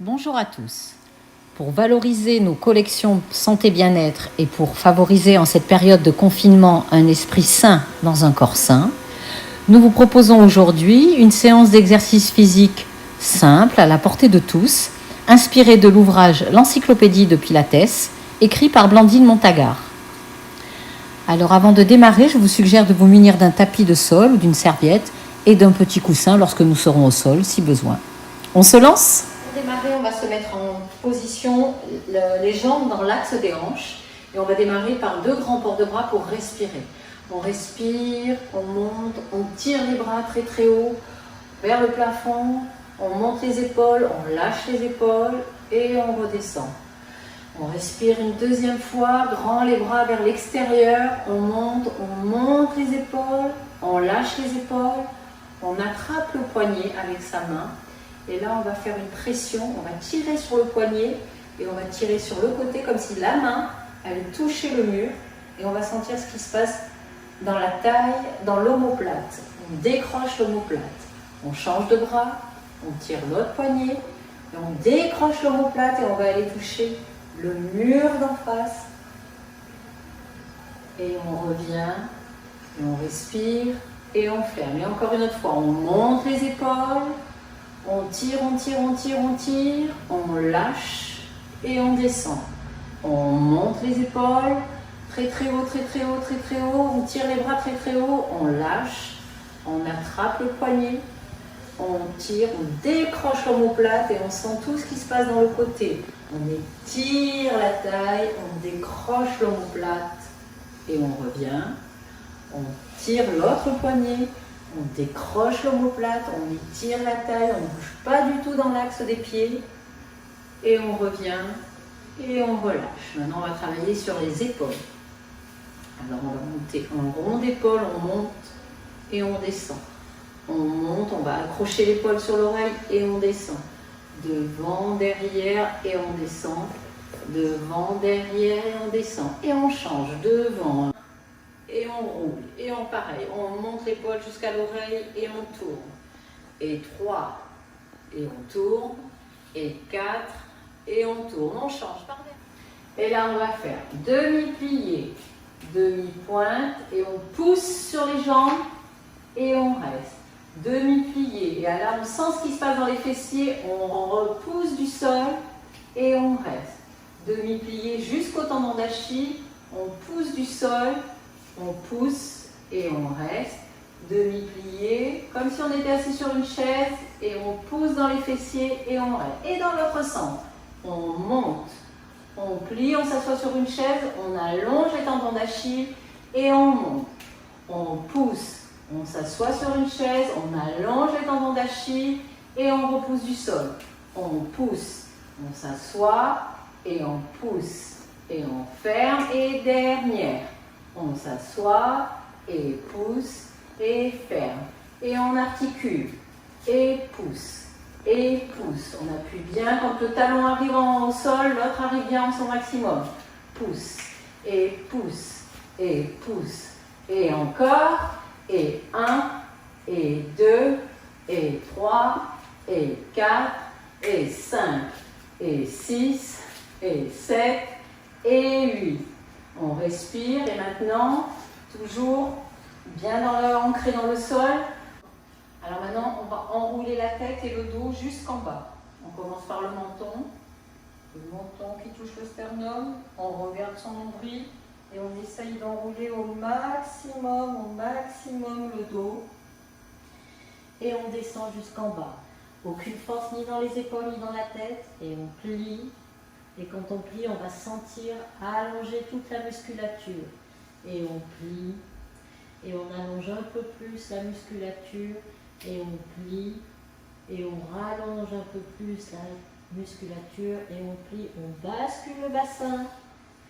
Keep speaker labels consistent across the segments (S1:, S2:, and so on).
S1: Bonjour à tous. Pour valoriser nos collections santé-bien-être et pour favoriser en cette période de confinement un esprit sain dans un corps sain, nous vous proposons aujourd'hui une séance d'exercice physique simple à la portée de tous, inspirée de l'ouvrage L'Encyclopédie de Pilates, écrit par Blandine Montagar. Alors avant de démarrer, je vous suggère de vous munir d'un tapis de sol ou d'une serviette et d'un petit coussin lorsque nous serons au sol si besoin. On se lance ? Pour démarrer, on va se mettre en position, les jambes dans l'axe des hanches. Et on va démarrer par 2 grands ports de bras pour respirer. On respire, on monte, on tire les bras très très haut vers le plafond. On monte les épaules, on lâche les épaules et on redescend. On respire une deuxième fois, grand les bras vers l'extérieur. On monte les épaules, on lâche les épaules. On attrape le poignet avec sa main. Et là, on va faire une pression, on va tirer sur le poignet et on va tirer sur le côté comme si la main allait toucher le mur. Et on va sentir ce qui se passe dans la taille, dans l'omoplate. On décroche l'omoplate. On change de bras, on tire l'autre poignet et on décroche l'omoplate et on va aller toucher le mur d'en face. Et on revient, et on respire et on ferme. Et encore une autre fois, on monte les épaules. On tire, on tire, on tire, on tire, on lâche et on descend. On monte les épaules, très très haut, très très haut, très très haut. On tire les bras très très haut, on lâche, on attrape le poignet, on tire, on décroche l'omoplate et on sent tout ce qui se passe dans le côté. On étire la taille, on décroche l'omoplate et on revient. On tire l'autre poignet. On décroche l'omoplate, on étire la taille, on ne bouge pas du tout dans l'axe des pieds. Et on revient et on relâche. Maintenant, on va travailler sur les épaules. Alors, on va monter en rond d'épaule, on monte et on descend. On monte, on va accrocher l'épaule sur l'oreille et on descend. Devant, derrière et on descend. Devant, derrière et on descend. Et on change devant. Et on roule, et on pareil, on monte l'épaule jusqu'à l'oreille et on tourne. Et 3, et on tourne. Et 4, et on tourne. On change par derrière. Et là, on va faire demi-plié, demi-pointe, et on pousse sur les jambes, et on reste. Demi-plié, et là, on sent ce qui se passe dans les fessiers, on repousse du sol, et on reste. Demi-plié jusqu'au tendon d'Achille, on pousse du sol, on pousse et on reste, demi-plié, comme si on était assis sur une chaise et on pousse dans les fessiers et on reste. Et dans l'autre sens, on monte, on plie, on s'assoit sur une chaise, on allonge les tendons d'Achille et on monte. On pousse, on s'assoit sur une chaise, on allonge les tendons d'Achille et on repousse du sol. On pousse, on s'assoit et on pousse et on ferme et dernière. On s'assoit et pousse et ferme. Et on articule et pousse et pousse. On appuie bien quand le talon arrive au sol, l'autre arrive bien à son maximum. Pousse et pousse et pousse. Et encore. Et 1 et 2 et 3 et 4 et 5 et 6 et 7 et 8. On respire et maintenant, toujours bien ancré dans le sol. Alors maintenant, on va enrouler la tête et le dos jusqu'en bas. On commence par le menton qui touche le sternum. On regarde son nombril et on essaye d'enrouler au maximum le dos. Et on descend jusqu'en bas. Aucune force ni dans les épaules ni dans la tête. Et on plie. Et quand on plie, on va sentir allonger toute la musculature. Et on plie, et on allonge un peu plus la musculature, et on plie, et on rallonge un peu plus la musculature, et on plie, on bascule le bassin,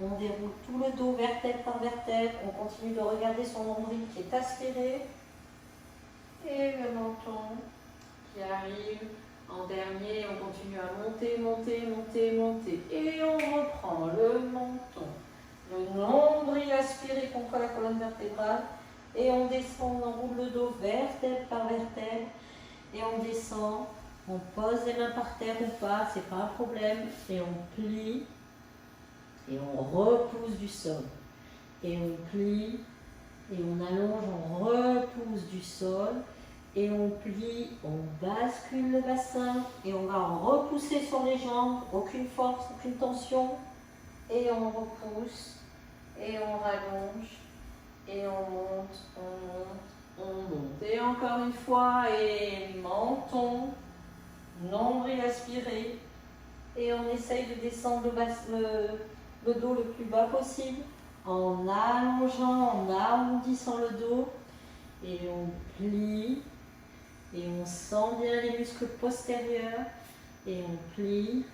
S1: on déroule tout le dos vertèbre par vertèbre, on continue de regarder son nombril qui est aspiré, et le menton qui arrive. En dernier, on continue à monter, monter, monter, monter. Et on reprend le menton, le nombril aspiré contre la colonne vertébrale. Et on descend, on enroule le dos vertèbre par vertèbre. Et on descend
S2: On pose les mains par terre ou pas, c'est pas un problème. Et on plie. Et on repousse du sol. Et on plie. Et on allonge, on repousse du sol. Et on plie, on bascule le bassin. Et on va en repousser sur les jambes. Aucune force, aucune tension. Et on repousse. Et on rallonge. Et on monte, on monte, on monte. Et encore une fois, et menton, nombril aspiré. Et on essaye de descendre le dos le plus bas possible en allongeant, en arrondissant le dos. Et on plie. Et on sent bien les muscles postérieurs. Et on plie.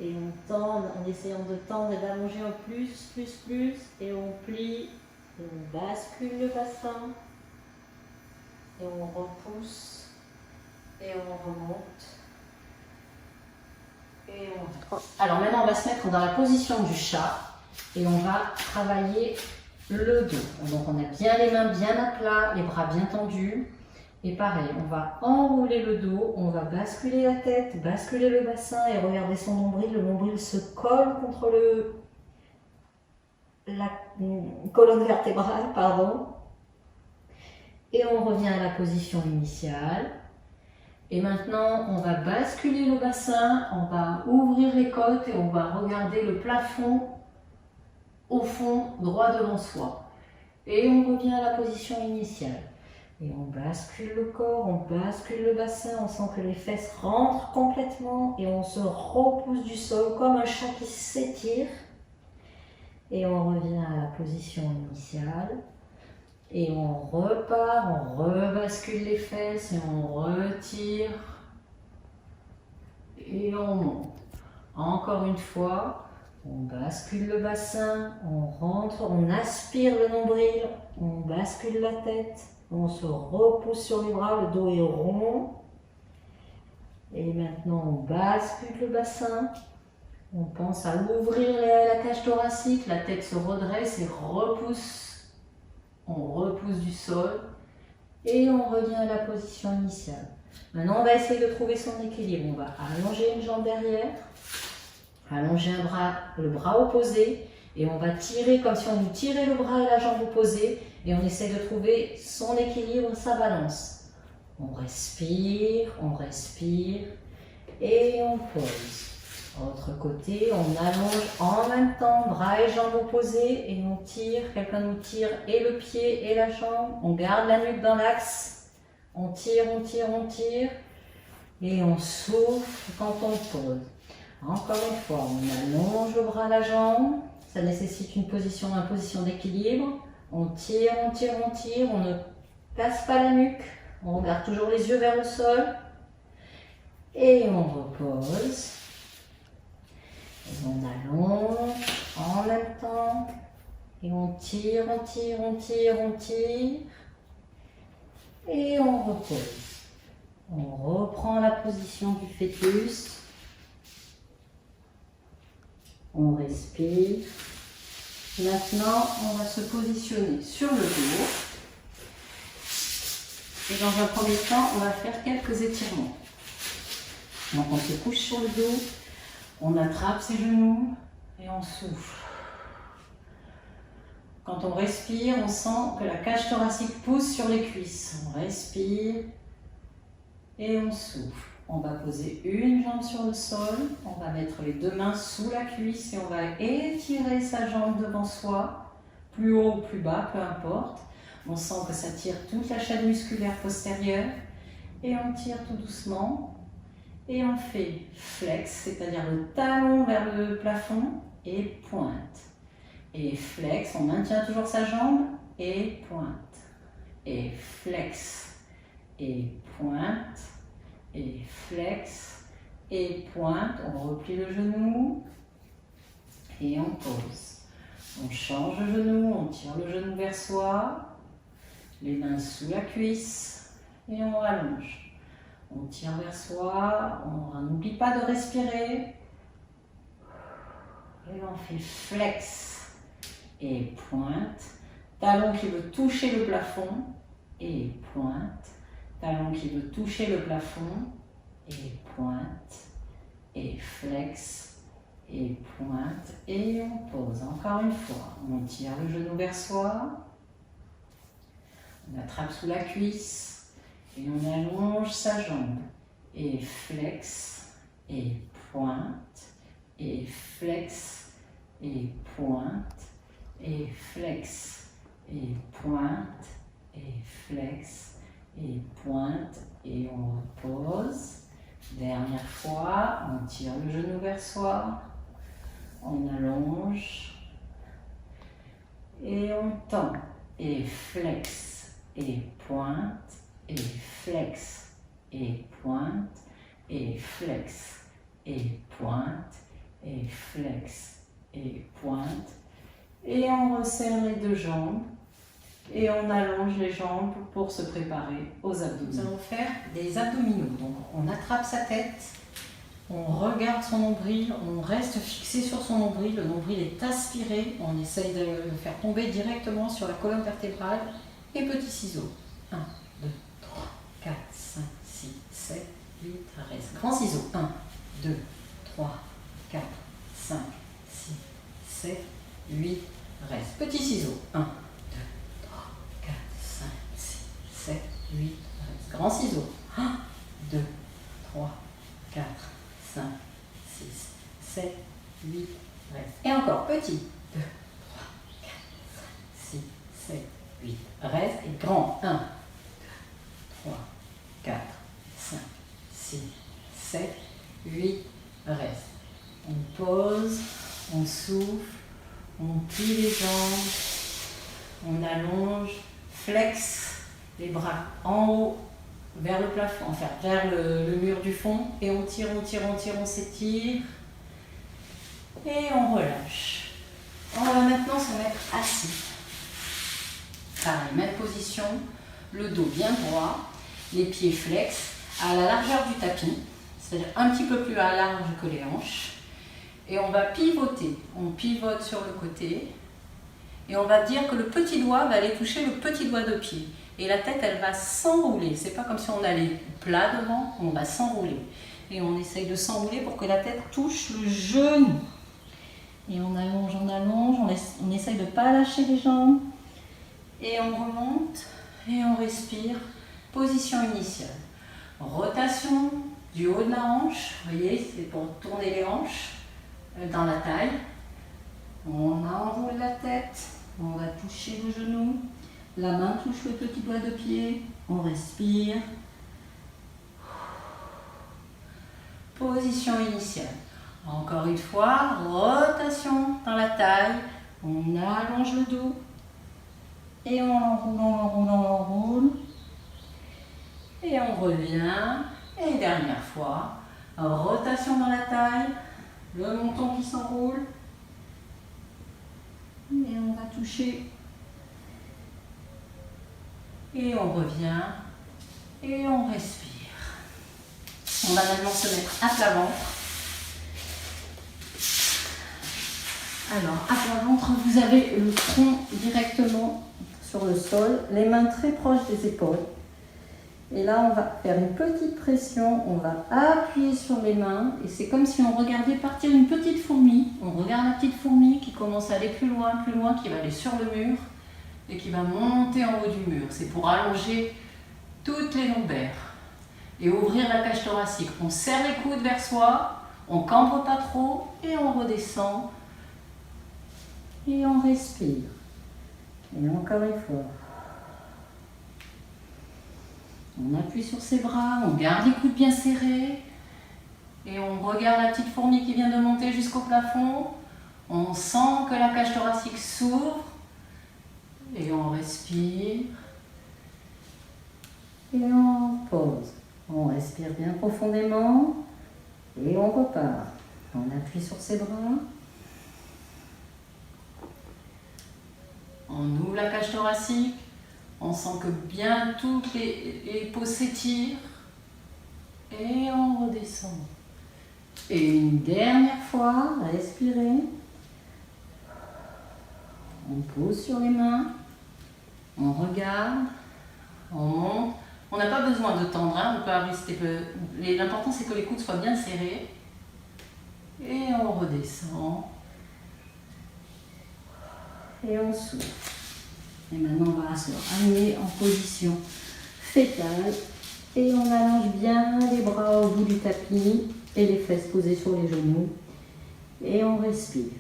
S2: Et on tend en essayant de tendre et d'allonger un plus. Et on plie. Et on bascule le bassin. Et on repousse. Et on remonte. Et on... Alors maintenant, on va se mettre dans la position du chat. Et on va travailler le dos. Donc on a bien les mains bien à plat, les bras bien tendus. Et pareil, on va enrouler le dos, on va basculer la tête, basculer le bassin et regarder son nombril. Le nombril se colle contre la colonne vertébrale, pardon. Et on revient à la position initiale. Et maintenant, on va basculer le bassin, on va ouvrir les côtes et on va regarder le plafond au fond, droit devant soi. Et on revient à la position initiale. Et on bascule le corps, on bascule le bassin, on sent que les fesses rentrent complètement et on se repousse du sol comme un chat qui s'étire. Et on revient à la position initiale. Et on repart, on rebascule les fesses et on retire. Et on monte. Encore une fois, on bascule le bassin, on rentre, on aspire le nombril, on bascule la tête. On se repousse sur les bras, le dos est rond. Et maintenant, on bascule le bassin. On pense à ouvrir la cage thoracique, la tête se redresse et repousse. On repousse du sol. Et on revient à la position initiale. Maintenant, on va essayer de trouver son équilibre. On va allonger une jambe derrière, allonger le bras opposé. Et on va tirer comme si on nous tirait le bras et la jambe opposée. Et on essaie de trouver son équilibre, sa balance. On respire et on pose. Autre côté, on allonge en même temps, bras et jambes opposés et on tire. Quelqu'un nous tire et le pied et la jambe. On garde la nuque dans l'axe. On tire et on souffle quand on pose. Encore une fois, on allonge le bras, la jambe. Ça nécessite une position d'équilibre. On tire, on ne casse pas la nuque. On garde toujours les yeux vers le sol. Et on repose. Et on allonge en même temps. Et on tire. Et on repose. On reprend la position du fœtus. On respire. Maintenant, on va se positionner sur le dos. Et dans un premier temps, on va faire quelques étirements. Donc on se couche sur le dos, on attrape ses genoux et on souffle. Quand on respire, on sent que la cage thoracique pousse sur les cuisses. On respire et on souffle. On va poser une jambe sur le sol, on va mettre les deux mains sous la cuisse et on va étirer sa jambe devant soi, plus haut ou plus bas, peu importe. On sent que ça tire toute la chaîne musculaire postérieure et on tire tout doucement et on fait flex, c'est-à-dire le talon vers le plafond et pointe. Et flex, on maintient toujours sa jambe et pointe. Et flex et pointe. Et flex et pointe, on replie le genou et on pose. On change le genou, on tire le genou vers soi, les mains sous la cuisse et on rallonge. On tire vers soi, on n'oublie pas de respirer. Et on fait flex et pointe. Talon qui veut toucher le plafond et pointe. Talon qui veut toucher le plafond
S1: et pointe, et flex, et pointe, et on pose. Encore une fois, on tire le genou vers soi, on attrape sous la cuisse, et on allonge sa jambe, et flex, et pointe, et flex, et pointe, et flex, et pointe, et flex, et pointe, et on repose. Dernière fois, on tire le genou vers soi, on allonge, et on tend, et flex, et pointe, et flex, et pointe, et flex, et pointe, et flex, et pointe, et on resserre les deux jambes, et on allonge les jambes pour se préparer aux abdominaux. Nous allons faire des abdominaux. Donc on attrape sa tête, on regarde son nombril, on reste fixé sur son nombril, le nombril est aspiré, on essaye de le faire tomber directement sur la colonne vertébrale et petits ciseaux. 1, 2, 3, 4, 5, 6, 7, 8, reste. Grand ciseau. 1, 2, 3, 4, 5, 6, 7, 8, reste. Petit ciseau. 1, 2, 3, 4, 5, 6, 7, 8, reste. Grand ciseau. 1, 2, 3, 4, 5, 6, 7, 8, reste. Et encore, petit. 2, 3, 4, 5, 6, 7, 8, reste. Et grand. 1, 2, 3, 4, 5, 6, 7, 8, reste. On pose, on souffle, on plie les jambes, on allonge, flex les bras en haut vers le plafond, enfin vers le mur du fond, et on tire, on tire, on tire, on s'étire et on relâche. On va maintenant se mettre assis. Pareil, même position, le dos bien droit, les pieds flex à la largeur du tapis, c'est-à-dire un petit peu plus à large que les hanches. Et on va pivoter. On pivote sur le côté et on va dire que le petit doigt va aller toucher le petit doigt de pied. Et la tête, elle va s'enrouler. C'est pas comme si on allait plat devant, on va s'enrouler. Et on essaye de s'enrouler pour que la tête touche le genou. Et on allonge, on essaye de ne pas lâcher les jambes. Et on remonte et on respire. Position initiale. Rotation du haut de la hanche. Vous voyez, c'est pour tourner les hanches dans la taille. On enroule la tête. On va toucher le genou. La main touche le petit doigt de pied. On respire. Position initiale. Encore une fois, rotation dans la taille. On allonge le dos. Et on l'enroule, on l'enroule, on l'enroule. Et on revient. Et dernière fois, rotation dans la taille. Le menton qui s'enroule. Et on va toucher. Et on revient. Et on respire. On va maintenant se mettre à plat ventre. Alors, à plat ventre, vous avez le front directement sur le sol, les mains très proches des épaules. Et là, on va faire une petite pression, on va appuyer sur les mains. Et c'est comme si on regardait partir une petite fourmi. On regarde la petite fourmi qui commence à aller plus loin, qui va aller sur le mur et qui va monter en haut du mur. C'est pour allonger toutes les lombaires et ouvrir la cage thoracique. On serre les coudes vers soi, on cambre pas trop et on redescend. Et on respire. Et encore une fois. On appuie sur ses bras, on garde les coudes bien serrés. Et on regarde la petite fourmi qui vient de monter jusqu'au plafond. On sent que la cage thoracique s'ouvre. Et on respire. Et on pose. On respire bien profondément. Et on repart. On appuie sur ses bras. On ouvre la cage thoracique, on sent que bien toutes les peaux s'étirent et on redescend. Et une dernière fois, respirez. On pose sur les mains, on regarde, on monte On n'a pas besoin de tendre, hein, on peut rester. L'important c'est que les coudes soient bien serrés. Et on redescend.
S2: Et on s'ouvre. Et maintenant on va se ramener en position fétale. Et on allonge bien les bras au bout du tapis et les fesses posées sur les genoux. Et on respire.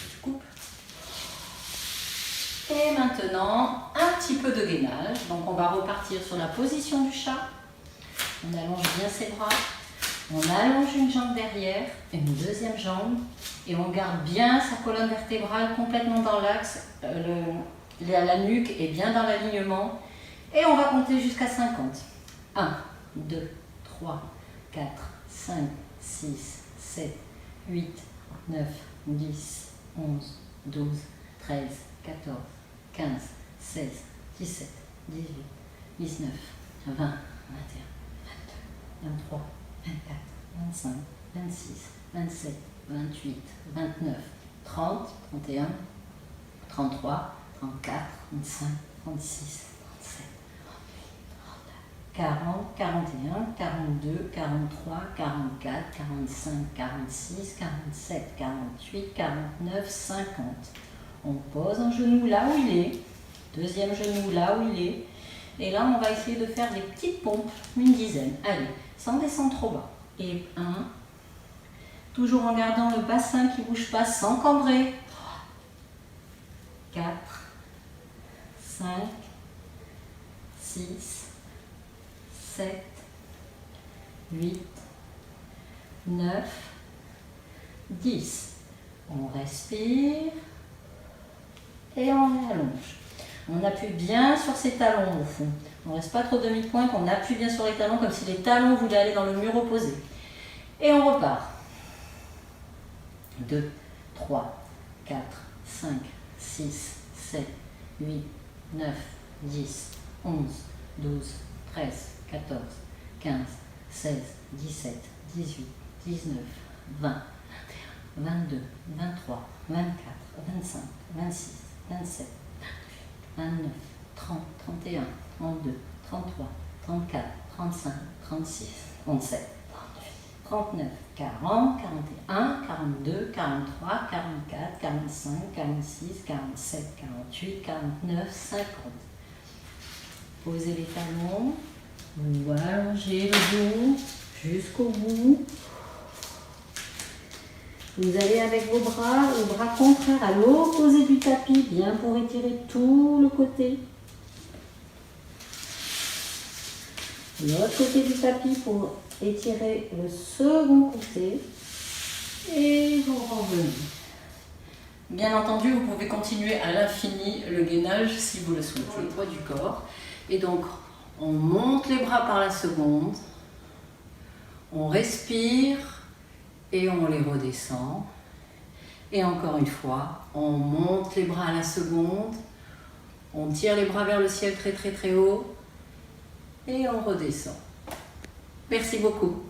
S1: Je coupe. Et maintenant, un petit peu de gainage. Donc on va repartir sur la position du chat. On allonge bien ses bras. On allonge une jambe derrière, une deuxième jambe. Et on garde bien sa colonne vertébrale complètement dans l'axe. La nuque est bien dans l'alignement. Et on va compter jusqu'à 50. 1, 2, 3, 4, 5, 6, 7, 8, 9, 10, 11, 12, 13, 14, 15, 16, 17, 18, 19, 20, 21, 22, 23, 24, 25, 26, 27, 28, 29, 30, 31, 33, 34, 35, 36, 37, 40, 41, 42, 43, 44, 45, 46, 47, 48, 49, 50. On pose un genou là où il est, deuxième genou là où il est. Et là, on va essayer de faire des petites pompes, une dizaine. Allez, sans descendre trop bas. Et 1, toujours en gardant le bassin qui ne bouge pas, sans cambrer. 4, 5, 6, 7, 8, 9, 10. On respire et on allonge. On appuie bien sur ses talons au fond. On ne reste pas trop demi-pointe, on appuie bien sur les talons comme si les talons voulaient aller dans le mur opposé. Et on repart. 2, 3, 4, 5, 6, 7, 8, 9, 10, 11, 12, 13, 14, 15, 16, 17, 18, 19, 20, 22, 23, 24, 25, 26, 27, 29, 30, 31, 32, 33, 34, 35, 36, 37, 39, 40, 41, 42, 43, 44, 45, 46, 47, 48, 49, 50. Posez les talons, vous allongez le dos jusqu'au bout. Vous allez avec vos bras, le bras contraire à l'opposé du tapis, bien pour étirer tout le côté. L'autre côté du tapis pour étirer le second côté. Et vous revenez. Bien entendu, vous pouvez continuer à l'infini le gainage si vous le souhaitez. Le poids du corps. Et donc, on monte les bras par la seconde. On respire. Et on les redescend. Et encore une fois, on monte les bras à la seconde. On tire les bras vers le ciel très très très haut. Et on redescend. Merci beaucoup.